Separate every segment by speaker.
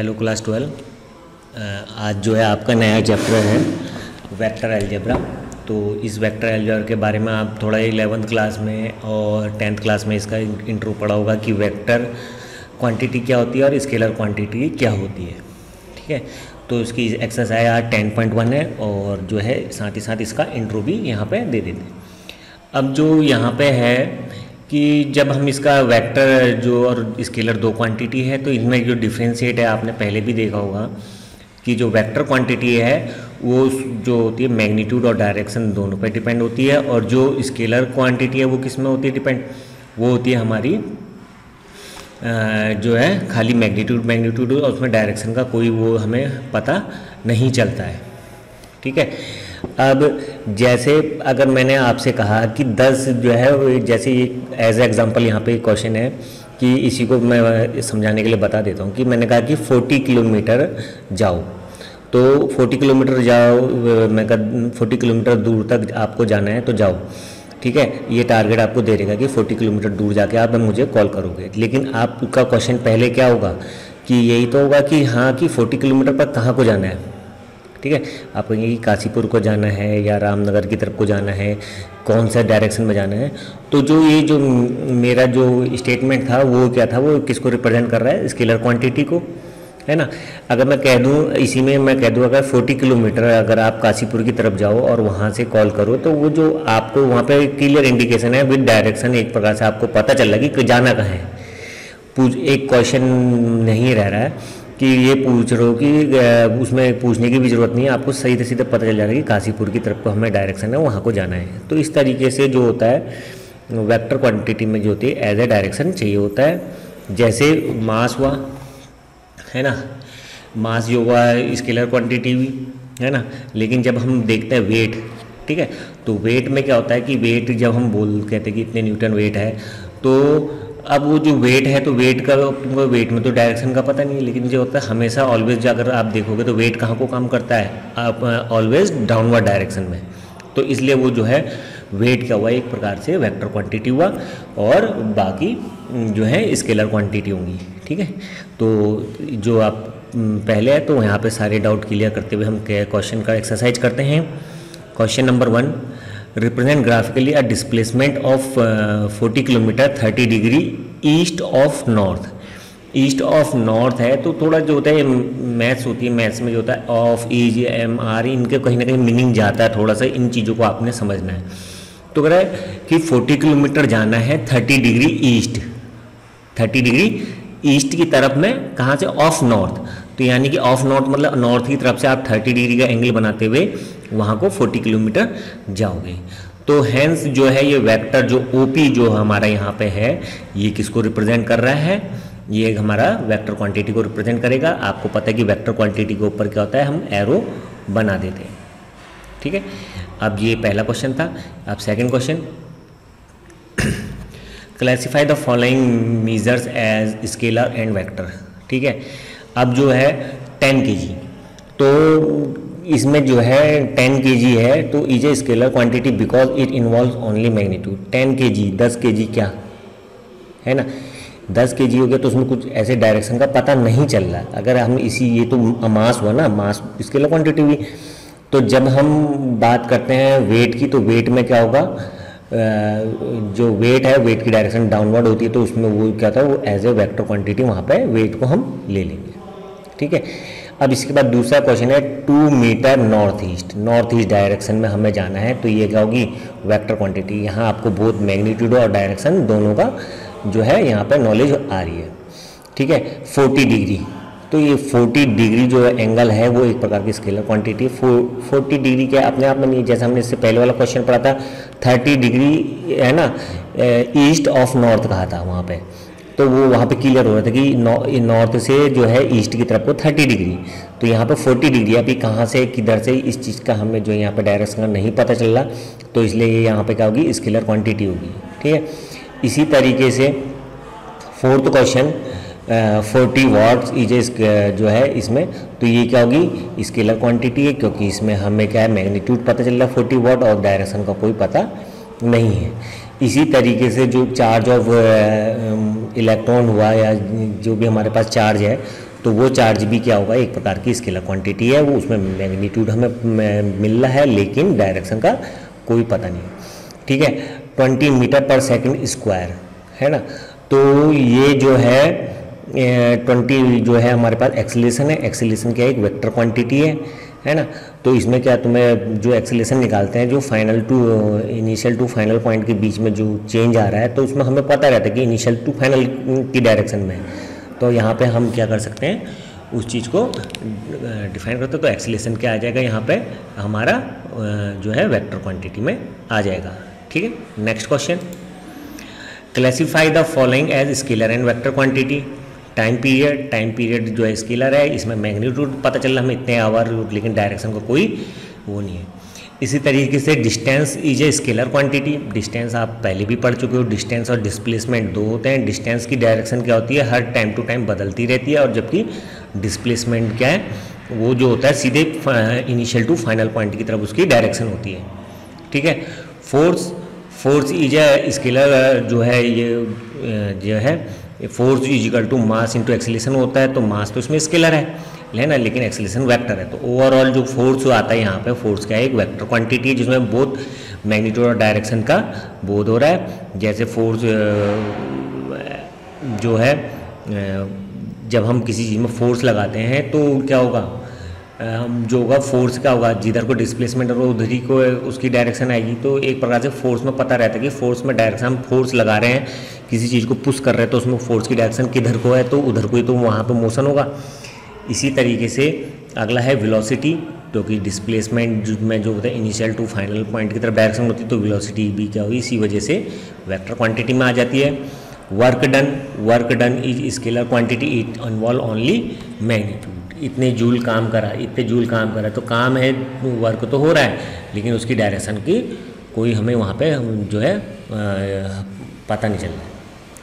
Speaker 1: Hello class 12। आज जो है आपका नया चैप्टर है वेक्टर अलजेब्रा। तो इस वेक्टर अलजेब्रा के बारे में आप थोड़ा 11th क्लास में और 10th क्लास में इसका इंट्रो पढ़ा होगा कि वेक्टर क्वांटिटी क्या होती है और स्केलर क्वांटिटी क्या होती है। ठीक है, तो इसकी एक्सरसाइज आज 10.1 है और जो है साथ ही साथ इसका इंट्रो भी यहाँ पे दे देते हैं। अब जो यहाँ पे है कि जब हम इसका वेक्टर जो और स्केलर दो क्वांटिटी है तो इनमें जो डिफ्रेंशिएट है आपने पहले भी देखा होगा कि जो वेक्टर क्वांटिटी है वो जो होती है मैग्नीट्यूड और डायरेक्शन दोनों पे डिपेंड होती है, और जो स्केलर क्वांटिटी है वो किस में होती है डिपेंड, वो होती है हमारी जो है खाली मैग्नीट्यूड और उसमें डायरेक्शन का कोई वो हमें पता नहीं चलता है। ठीक है, अब जैसे अगर मैंने आपसे कहा कि 10 जो है, जैसे एज एग्जांपल यहाँ पे क्वेश्चन है कि इसी को मैं समझाने के लिए बता देता हूँ कि मैंने कहा कि 40 किलोमीटर जाओ, तो 40 किलोमीटर जाओ, मैं कहा 40 किलोमीटर दूर तक आपको जाना है तो जाओ। ठीक है, ये टारगेट आपको दे देगा कि 40 किलोमीटर दूर जाके आप मुझे कॉल करोगे, लेकिन आपका क्वेश्चन पहले क्या होगा कि यही तो होगा कि हाँ कि 40 किलोमीटर पर कहाँ को जाना है। ठीक है, आपको ये काशीपुर को जाना है या रामनगर की तरफ को जाना है, कौन सा डायरेक्शन में जाना है। तो जो ये जो मेरा जो स्टेटमेंट था वो क्या था, वो किसको रिप्रेजेंट कर रहा है, स्केलर क्वांटिटी को, है ना। अगर मैं कह दूं इसी में मैं कह दूं अगर 40 किलोमीटर अगर आप काशीपुर की तरफ जाओ और वहाँ से कॉल करो तो वो जो आपको वहाँ पे क्लियर इंडिकेशन है विद डायरेक्शन, एक प्रकार से आपको पता चल रहा है कि जाना कहाँ है। एक क्वेश्चन नहीं रह रहा है कि ये पूछ रहे हो कि उसमें पूछने की भी ज़रूरत नहीं है, आपको सही से सीधे पता चल जाएगा कि काशीपुर की तरफ को हमें डायरेक्शन है वहाँ को जाना है। तो इस तरीके से जो होता है वेक्टर क्वांटिटी में जो होती है एज ए डायरेक्शन चाहिए होता है। जैसे मास हुआ है ना, मास जो हुआ स्केलर क्वांटिटी हुई है ना, लेकिन जब हम देखते हैं वेट, ठीक है, तो वेट में क्या होता है कि वेट जब हम कहते हैं कि इतने न्यूटन वेट है, तो अब वो जो वेट है तो वेट का तुमको वेट में तो डायरेक्शन का पता नहीं है, लेकिन जो होता है हमेशा ऑलवेज अगर आप देखोगे तो वेट कहाँ को काम करता है, आप ऑलवेज डाउनवर्ड डायरेक्शन में। तो इसलिए वो जो है वेट क्या हुआ, एक प्रकार से वेक्टर क्वांटिटी हुआ और बाकी जो है स्केलर क्वांटिटी होंगी। ठीक है, तो जो आप पहले है तो यहाँ पे सारे डाउट क्लियर करते हुए हम क्वेश्चन का एक्सरसाइज करते हैं। Question number 1, represent graphically a displacement of 40 kilometre 30 degree east of north. East of north है तो थोड़ा जो होता है मैथ्स होती है, मैथ्स में जो होता है ऑफ ईज एम आर इनके कहीं ना कहीं मीनिंग जाता है, थोड़ा सा इन चीज़ों को आपने समझना है। तो कह रहा है कि 40 किलोमीटर जाना है 30 डिग्री ईस्ट, 30 डिग्री ईस्ट की तरफ में, कहाँ से, ऑफ नॉर्थ। तो यानी कि ऑफ नॉर्थ मतलब नॉर्थ की तरफ से आप 30 डिग्री का एंगल बनाते हुए वहाँ को 40 किलोमीटर जाओगे। तो हैंस जो है ये वेक्टर जो ओपी जो हमारा यहाँ पे है ये किसको रिप्रेजेंट कर रहा है, ये हमारा वेक्टर क्वांटिटी को रिप्रेजेंट करेगा। आपको पता है कि वेक्टर क्वांटिटी के ऊपर क्या होता है, हम एरो बना देते हैं। ठीक है, अब ये पहला क्वेश्चन था। अब second question, classify the following measures as scalar and vector. ठीक है, अब जो है 10 kg, तो इसमें जो है 10 kg है तो is a scalar quantity because it involve only magnitude. 10 kg 10 kg क्या है ना, 10 kg हो गया तो उसमें कुछ ऐसे डायरेक्शन का पता नहीं चल रहा। अगर हम इसी ये तो मास हुआ ना, मास स्केलर क्वांटिटी हुई। तो जब हम बात करते हैं वेट की, तो वेट में क्या होगा, जो वेट है वेट की डायरेक्शन डाउनवर्ड होती है, तो उसमें वो क्या था, वो एज ए वेक्टर क्वांटिटी वहाँ पे वेट को हम ले लेंगे। ठीक है, अब इसके बाद दूसरा क्वेश्चन है 2 मीटर नॉर्थ ईस्ट डायरेक्शन में हमें जाना है, तो ये क्या होगी, वेक्टर क्वांटिटी। यहाँ आपको बहुत मैग्नीट्यूड और डायरेक्शन दोनों का जो है यहाँ पे नॉलेज आ रही है। ठीक है, 40 डिग्री, तो ये 40 डिग्री जो एंगल है वो एक प्रकार की स्केलर क्वांटिटी। 40 डिग्री के अपने आप में नहीं, जैसे हमने इससे पहले वाला क्वेश्चन पढ़ा था 30 डिग्री है ना, ईस्ट ऑफ नॉर्थ कहा था वहाँ पे, तो वो वहाँ पे क्लियर हो रहा था कि नॉर्थ से जो है ईस्ट की तरफ को 30 डिग्री, तो यहाँ पे 40 डिग्री। अभी कहाँ से किधर से इस चीज़ का हमें जो यहाँ पे डायरेक्शन का नहीं पता चल रहा, तो इसलिए ये यहाँ पे क्या होगी, स्केलर क्वांटिटी होगी। ठीक है, इसी तरीके से फोर्थ क्वेश्चन 40 वाट्स इज जो है इसमें, तो ये क्या होगी, स्केलर क्वांटिटी है, क्योंकि इसमें हमें क्या है मैग्नीट्यूड पता चल रहा है 40 वाट और डायरेक्शन का कोई पता नहीं है। इसी तरीके से जो चार्ज ऑफ इलेक्ट्रॉन हुआ या जो भी हमारे पास चार्ज है तो वो चार्ज भी क्या होगा, एक प्रकार की स्केलर क्वांटिटी है, वो उसमें मैग्नीट्यूड हमें मिल रहा है लेकिन डायरेक्शन का कोई पता नहीं, ठीक है। 20 मीटर पर सेकंड स्क्वायर है ना, तो ये जो है 20 जो है हमारे पास एक्सेलरेशन है। एक्सेलरेशन क्या है, एक वेक्टर क्वांटिटी है ना। तो इसमें क्या तुम्हें जो एक्सेलरेशन निकालते हैं, जो final to initial to final point के बीच में जो चेंज आ रहा है, तो उसमें हमें पता रहता है कि इनिशियल टू फाइनल की डायरेक्शन में है। तो यहाँ पे हम क्या कर सकते हैं, उस चीज़ को डिफाइन करते हैं। तो एक्सेलरेशन क्या आ जाएगा यहाँ पे हमारा जो है वेक्टर क्वांटिटी में आ जाएगा, ठीक है। Next question, classify the following as scalar and vector quantity. Time period जो है स्केलर है, इसमें मैग्नीट्यूड पता चल रहा हमें इतने आवर, लेकिन डायरेक्शन का कोई वो नहीं है। इसी तरीके से distance is a scalar quantity. Distance आप पहले भी पढ़ चुके हो, डिस्टेंस और डिस्प्लेसमेंट दो होते हैं। डिस्टेंस की डायरेक्शन क्या होती है, हर टाइम टू टाइम बदलती रहती है, और जबकि डिस्प्लेसमेंट क्या है, वो जो होता है सीधे इनिशियल टू फाइनल पॉइंट की तरफ उसकी डायरेक्शन होती है, ठीक है। फोर्स इज ए स्केलर जो है, ये जो है force is equal to mass into acceleration होता है। तो मास तो इसमें स्केलर है ना, लेकिन एक्सेलरेशन वेक्टर है। तो ओवरऑल जो फोर्स आता है यहाँ पे, फोर्स क्या है, एक वेक्टर क्वांटिटी है जिसमें बोथ मैग्नीट्यूड और डायरेक्शन का बोध हो रहा है। जैसे फोर्स जो है, जब हम किसी चीज़ में फोर्स लगाते हैं तो क्या होगा, जो होगा फोर्स क्या होगा, जिधर को डिस्प्लेसमेंट होगा उधर ही को उसकी डायरेक्शन आएगी। तो एक प्रकार से फोर्स में पता रहता है कि फोर्स में डायरेक्शन, हम फोर्स लगा रहे हैं, किसी चीज़ को पुश कर रहे हैं, तो उसमें फोर्स की डायरेक्शन किधर को है, तो उधर को ही तो वहाँ पे मोशन होगा। इसी तरीके से अगला है वेलोसिटी, क्योंकि डिस्प्लेसमेंट में जो होता है इनिशियल टू फाइनल पॉइंट की तरफ डायरेक्शन होती है, तो वेलोसिटी भी क्या हुई, इसी वजह से वेक्टर क्वांटिटी में आ जाती है। Work done is scalar quantity, it involve only magnitude. इतने जूल काम करा, तो काम है, वर्क तो हो रहा है, लेकिन उसकी डायरेक्शन की कोई हमें वहाँ पे जो है पता नहीं चल रहा है,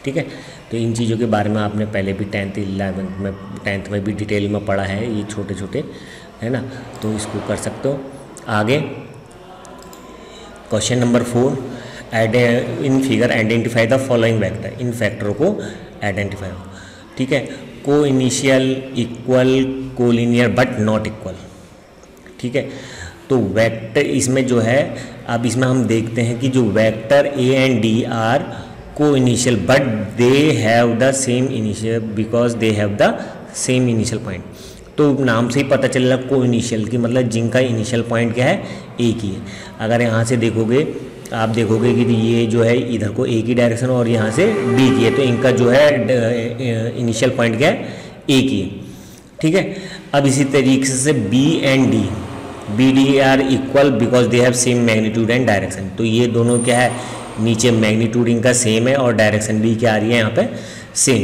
Speaker 1: ठीक है। तो इन चीज़ों के बारे में आपने पहले भी 10th में भी डिटेल में पढ़ा है, ये छोटे छोटे है ना, तो इसको कर सकते हो। आगे question number 4, in figure identify the following vector. इन फैक्टरों को आइडेंटिफाई हो, ठीक है। Coinitial, equal, collinear but not equal, ठीक है। तो वेक्टर इसमें जो है, अब इसमें हम देखते हैं कि जो vector A and D are coinitial but they have the same initial, because they have the same initial point. तो नाम से ही पता चल रहा को इनिशियल की मतलब जिनका इनिशियल पॉइंट क्या है, एक ही है। अगर यहाँ से देखोगे, आप देखोगे कि ये जो है इधर को ए की डायरेक्शन और यहाँ से बी की है, तो इनका जो है इनिशियल पॉइंट क्या है, एक ही है, ठीक है। अब इसी तरीके से B and D, B D are equal because they have same magnitude and direction. तो ये दोनों क्या है, नीचे मैग्नीट्यूड इनका सेम है और डायरेक्शन भी क्या आ रही है यहाँ पे, सेम।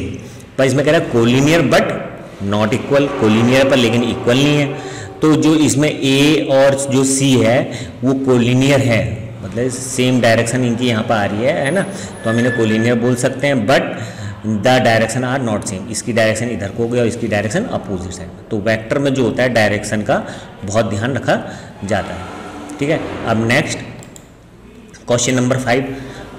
Speaker 1: पर इसमें कह रहा है collinear but not equal, collinear पर लेकिन इक्वल नहीं है। तो जो इसमें ए और जो सी है वो कोलिनियर है, मतलब सेम डायरेक्शन इनकी यहाँ पर आ रही है ना, तो हम इन्हें कोलिनियर बोल सकते हैं। But the direction are not same, इसकी डायरेक्शन इधर को गई और इसकी डायरेक्शन अपोजिट साइड। तो वेक्टर में जो होता है डायरेक्शन का बहुत ध्यान रखा जाता है, ठीक है। अब next question number 5,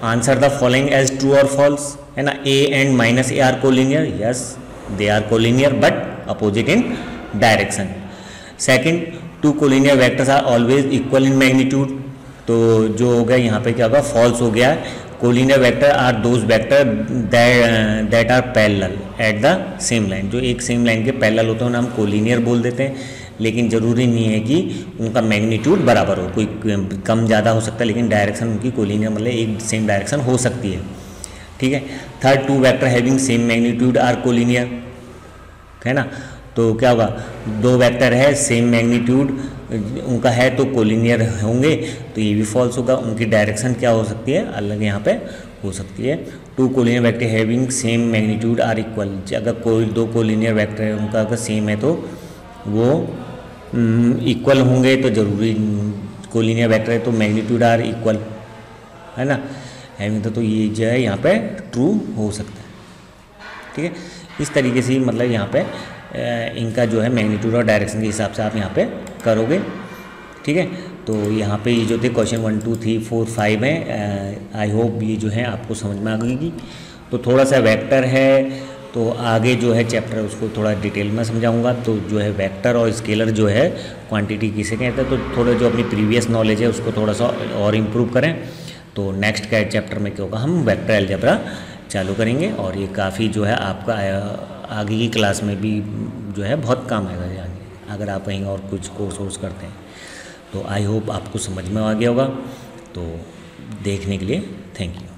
Speaker 1: answer the following as true और फॉल्स, है ना। A and minus A are collinear, yes they are collinear but opposite in direction. Second, two collinear vectors are always equal in magnitude, तो जो हो गया यहाँ पे क्या होगा, फॉल्स हो गया। Collinear vector are those vector that are parallel at the same line, जो एक सेम लाइन के पैरेलल होते हैं उन्हें हम कोलिनियर बोल देते हैं, लेकिन ज़रूरी नहीं है कि उनका मैग्नीट्यूड बराबर हो, कोई कम ज़्यादा हो सकता है, लेकिन डायरेक्शन उनकी कोलिनियर मतलब एक सेम डायरेक्शन हो सकती है, ठीक है। Third, two vector having same magnitude are collinear, है ना। तो क्या होगा, दो वेक्टर है सेम मैग्नीट्यूड उनका है तो कोलिनियर होंगे, तो ये भी फॉल्स होगा। उनकी डायरेक्शन क्या हो सकती है, अलग यहाँ पे हो सकती है। Two collinear vector having same magnitude are equal, अगर कोई दो कोलिनियर वेक्टर है उनका अगर सेम है तो वो इक्वल होंगे, तो जरूरी कोलिनियर वेक्टर है तो मैग्नीट्यूड आर इक्वल, है ना। हैविंग तो ये जो है यहाँ पे ट्रू हो सकता है, ठीक है। इस तरीके से मतलब यहाँ पे इनका जो है मैग्नीट्यूड और डायरेक्शन के हिसाब से आप यहाँ पे करोगे, ठीक है। तो यहाँ पे ये जो थे क्वेश्चन 1 2 3 4 5 हैं। आई होप ये जो है आपको समझ में आ गई। तो थोड़ा सा वेक्टर है तो आगे जो है चैप्टर उसको थोड़ा डिटेल में समझाऊंगा। तो जो है वेक्टर और स्केलर जो है क्वांटिटी किसे कहते हैं, तो थोड़ा जो अपनी प्रीवियस नॉलेज है उसको थोड़ा सा और इम्प्रूव करें। तो नेक्स्ट कैट चैप्टर में क्या होगा, हम वेक्टर अलजेब्रा चालू करेंगे और ये काफ़ी जो है आपका आगे की क्लास में भी जो है बहुत काम आएगा आगे, अगर आप कहीं और कुछ कोर्स करते हैं। तो आई होप आपको समझ में आ गया होगा। तो देखने के लिए थैंक यू।